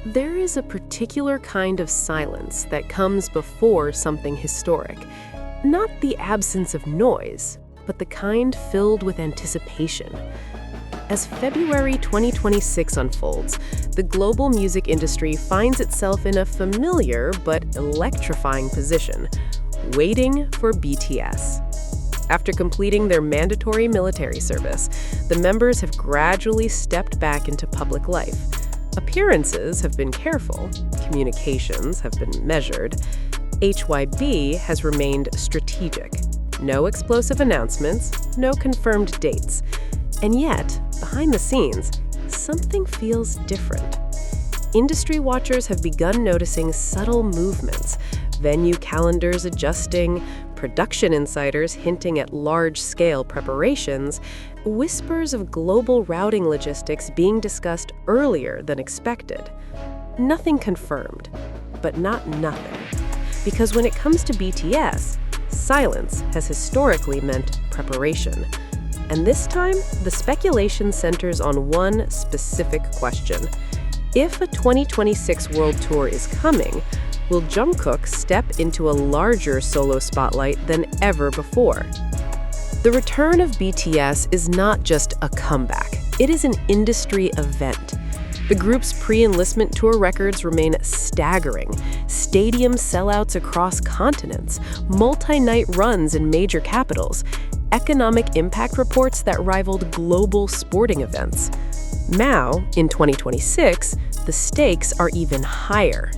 There is a particular kind of silence that comes before something historic. Not the absence of noise, but the kind filled with anticipation. As February 2026 unfolds, the global music industry finds itself in a familiar but electrifying position, waiting for BTS. After completing their mandatory military service, the members have gradually stepped back into public life. Appearances have been careful, communications have been measured. HYBE has remained strategic. No explosive announcements, no confirmed dates. And yet, behind the scenes, something feels different. Industry watchers have begun noticing subtle movements, venue calendars adjusting, production insiders hinting at large-scale preparations, whispers of global routing logistics being discussed earlier than expected. Nothing confirmed, but not nothing. Because when it comes to BTS, silence has historically meant preparation. And this time, the speculation centers on one specific question. If a 2026 world tour is coming, will Jungkook step into a larger solo spotlight than ever before? The return of BTS is not just a comeback, it is an industry event. The group's pre-enlistment tour records remain staggering. Stadium sellouts across continents, multi-night runs in major capitals, economic impact reports that rivaled global sporting events. Now, in 2026, the stakes are even higher.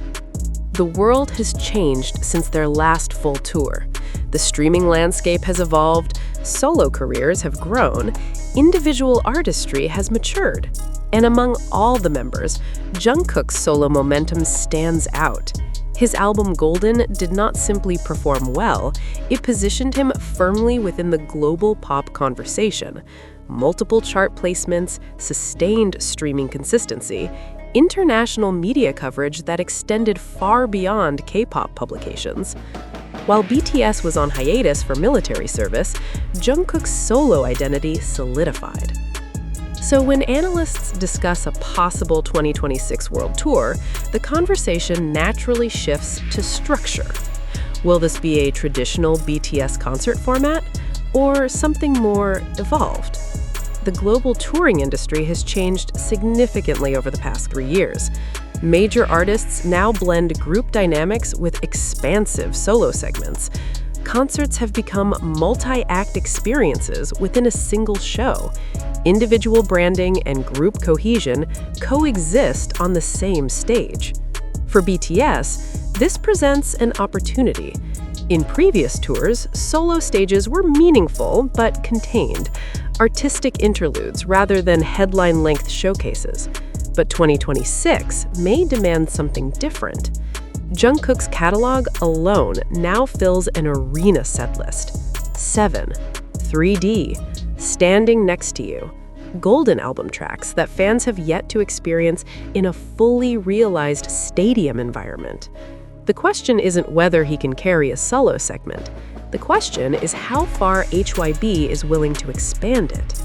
The world has changed since their last full tour. The streaming landscape has evolved, solo careers have grown, individual artistry has matured. And among all the members, Jungkook's solo momentum stands out. His album Golden did not simply perform well, it positioned him firmly within the global pop conversation. Multiple chart placements, sustained streaming consistency, international media coverage that extended far beyond K-pop publications. While BTS was on hiatus for military service, Jungkook's solo identity solidified. So when analysts discuss a possible 2026 world tour, the conversation naturally shifts to structure. Will this be a traditional BTS concert format, or something more evolved? The global touring industry has changed significantly over the past 3 years. Major artists now blend group dynamics with expansive solo segments. Concerts have become multi-act experiences within a single show. Individual branding and group cohesion coexist on the same stage. For BTS, this presents an opportunity. In previous tours, solo stages were meaningful but contained, artistic interludes rather than headline-length showcases. But 2026 may demand something different. Jungkook's catalog alone now fills an arena setlist. 7, 3D, Standing Next to You, Golden album tracks that fans have yet to experience in a fully realized stadium environment. The question isn't whether he can carry a solo segment. The question is how far HYBE is willing to expand it.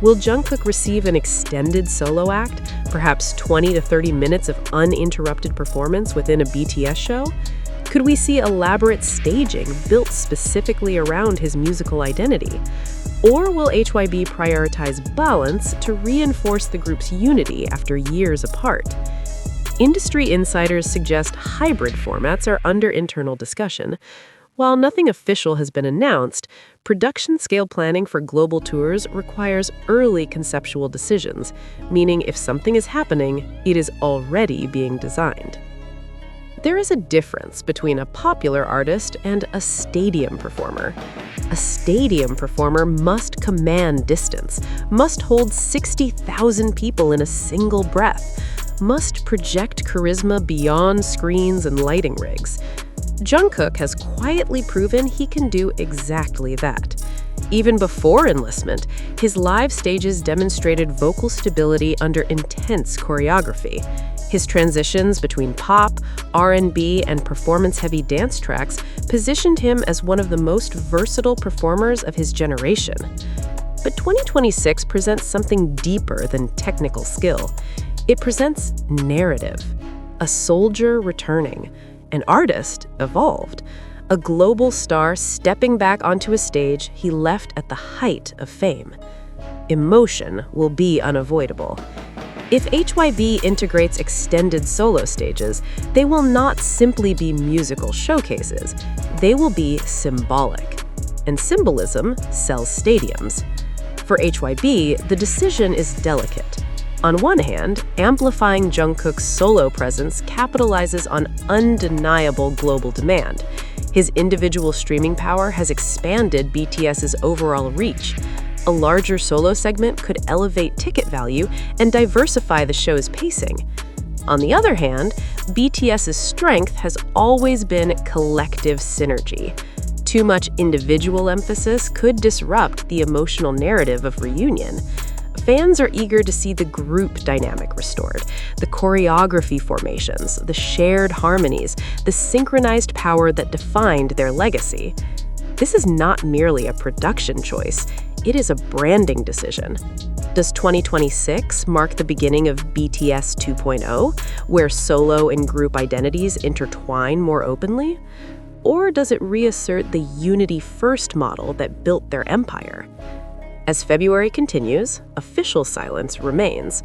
Will Jungkook receive an extended solo act, perhaps 20 to 30 minutes of uninterrupted performance within a BTS show? Could we see elaborate staging built specifically around his musical identity? Or will HYBE prioritize balance to reinforce the group's unity after years apart? Industry insiders suggest hybrid formats are under internal discussion. While nothing official has been announced, production scale planning for global tours requires early conceptual decisions, meaning if something is happening, it is already being designed. There is a difference between a popular artist and a stadium performer. A stadium performer must command distance, must hold 60,000 people in a single breath, must project charisma beyond screens and lighting rigs. Jungkook has quietly proven he can do exactly that. Even before enlistment, his live stages demonstrated vocal stability under intense choreography. His transitions between pop, R&B, and performance-heavy dance tracks positioned him as one of the most versatile performers of his generation. But 2026 presents something deeper than technical skill. It presents narrative. A soldier returning, an artist evolved, a global star stepping back onto a stage he left at the height of fame. Emotion will be unavoidable. If HYBE integrates extended solo stages, they will not simply be musical showcases, they will be symbolic. And symbolism sells stadiums. For HYBE, the decision is delicate. On one hand, amplifying Jungkook's solo presence capitalizes on undeniable global demand. His individual streaming power has expanded BTS's overall reach. A larger solo segment could elevate ticket value and diversify the show's pacing. On the other hand, BTS's strength has always been collective synergy. Too much individual emphasis could disrupt the emotional narrative of reunion. Fans are eager to see the group dynamic restored, the choreography formations, the shared harmonies, the synchronized power that defined their legacy. This is not merely a production choice, it is a branding decision. Does 2026 mark the beginning of BTS 2.0, where solo and group identities intertwine more openly? Or does it reassert the unity-first model that built their empire? As February continues, official silence remains,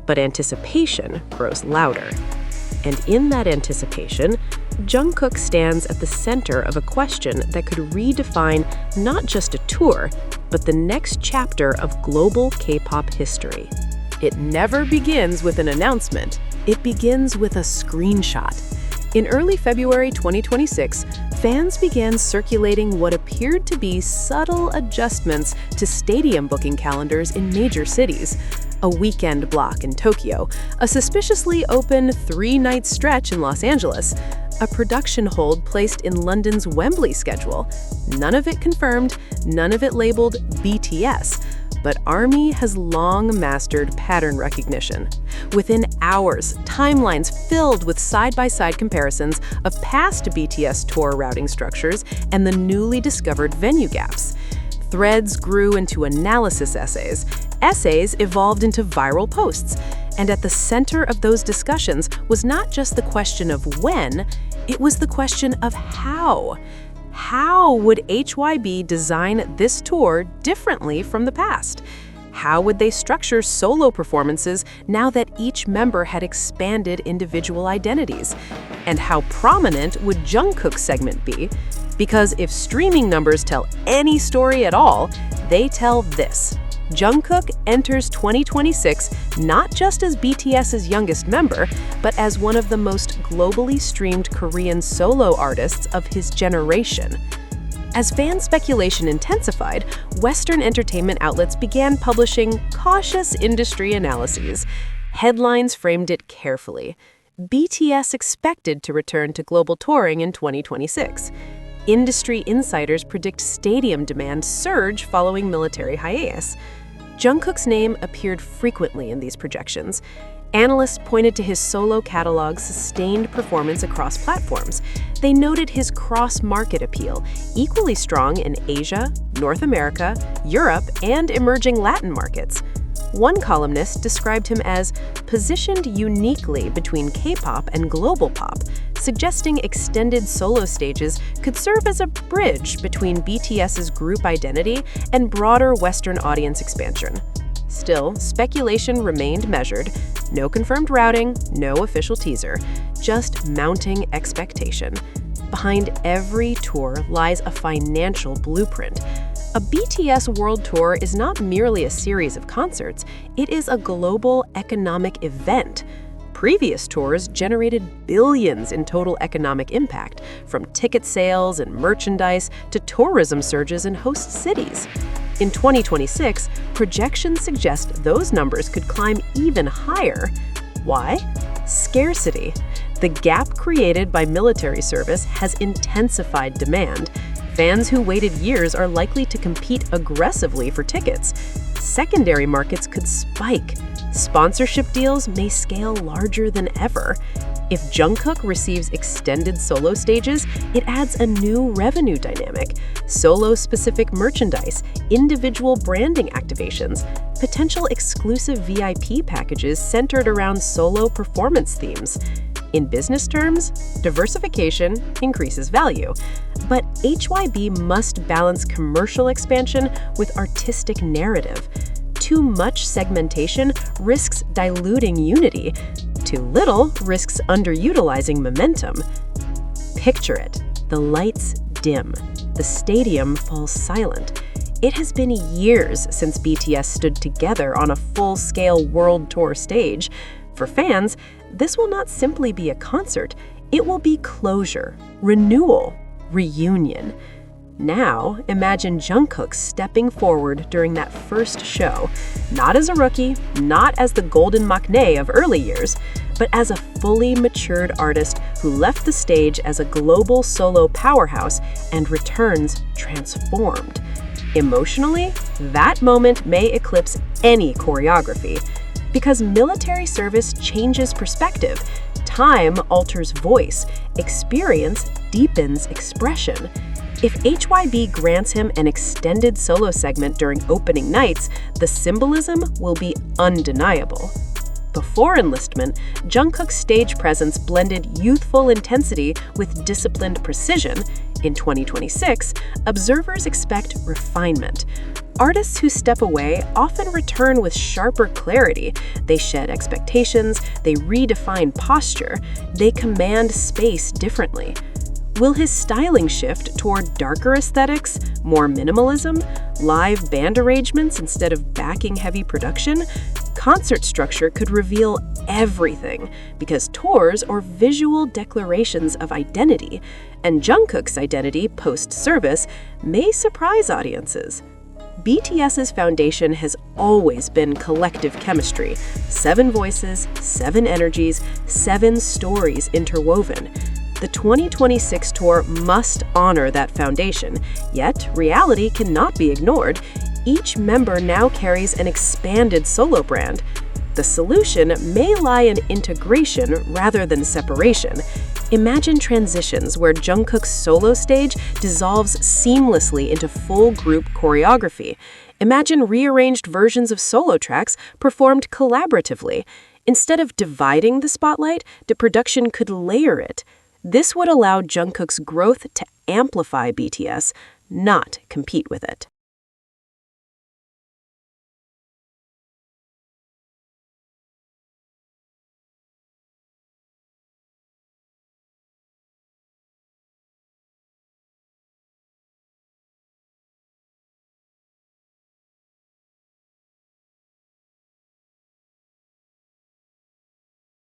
but anticipation grows louder. And in that anticipation, Jungkook stands at the center of a question that could redefine not just a tour, but the next chapter of global K-pop history. It never begins with an announcement. It begins with a screenshot. In early February 2026, fans began circulating what appeared to be subtle adjustments to stadium booking calendars in major cities. A weekend block in Tokyo, a suspiciously open 3-night stretch in Los Angeles, a production hold placed in London's Wembley schedule. None of it confirmed, none of it labeled BTS. But ARMY has long mastered pattern recognition. Within hours, timelines filled with side-by-side comparisons of past BTS tour routing structures and the newly discovered venue gaps. Threads grew into analysis essays. Essays evolved into viral posts. And at the center of those discussions was not just the question of when, it was the question of how. How would HYBE design this tour differently from the past? How would they structure solo performances now that each member had expanded individual identities? And how prominent would Jungkook's segment be? Because if streaming numbers tell any story at all, they tell this. Jungkook enters 2026 not just as BTS's youngest member, but as one of the most globally streamed Korean solo artists of his generation. As fan speculation intensified, Western entertainment outlets began publishing cautious industry analyses. Headlines framed it carefully. BTS expected to return to global touring in 2026. Industry insiders predict stadium demand surge following military hiatus. Jungkook's name appeared frequently in these projections. Analysts pointed to his solo catalog's sustained performance across platforms. They noted his cross-market appeal, equally strong in Asia, North America, Europe, and emerging Latin markets. One columnist described him as positioned uniquely between K-pop and global pop, suggesting extended solo stages could serve as a bridge between BTS's group identity and broader Western audience expansion. Still, speculation remained measured. No confirmed routing, no official teaser, just mounting expectation. Behind every tour lies a financial blueprint. A BTS World Tour is not merely a series of concerts, it is a global economic event. Previous tours generated billions in total economic impact, from ticket sales and merchandise to tourism surges in host cities. In 2026, projections suggest those numbers could climb even higher. Why? Scarcity. The gap created by military service has intensified demand. Fans who waited years are likely to compete aggressively for tickets. Secondary markets could spike. Sponsorship deals may scale larger than ever. If Jungkook receives extended solo stages, it adds a new revenue dynamic. Solo-specific merchandise, individual branding activations, potential exclusive VIP packages centered around solo performance themes. In business terms, diversification increases value. But HYBE must balance commercial expansion with artistic narrative. Too much segmentation risks diluting unity. Too little risks underutilizing momentum. Picture it. The lights dim. The stadium falls silent. It has been years since BTS stood together on a full-scale world tour stage. For fans, this will not simply be a concert, it will be closure, renewal, reunion. Now, imagine Jungkook stepping forward during that first show, not as a rookie, not as the golden maknae of early years, but as a fully matured artist who left the stage as a global solo powerhouse and returns transformed. Emotionally, that moment may eclipse any choreography. Because military service changes perspective, time alters voice, experience deepens expression. If HYBE grants him an extended solo segment during opening nights, the symbolism will be undeniable. Before enlistment, Jungkook's stage presence blended youthful intensity with disciplined precision. In 2026, observers expect refinement. Artists who step away often return with sharper clarity. They shed expectations, they redefine posture, they command space differently. Will his styling shift toward darker aesthetics, more minimalism, live band arrangements instead of backing-heavy production? Concert structure could reveal everything, because tours are visual declarations of identity, and Jungkook's identity post-service may surprise audiences. BTS's foundation has always been collective chemistry. 7 voices, 7 energies, 7 stories interwoven. The 2026 tour must honor that foundation, yet reality cannot be ignored. Each member now carries an expanded solo brand. The solution may lie in integration rather than separation. Imagine transitions where Jungkook's solo stage dissolves seamlessly into full group choreography. Imagine rearranged versions of solo tracks performed collaboratively. Instead of dividing the spotlight, the production could layer it. This would allow Jungkook's growth to amplify BTS, not compete with it.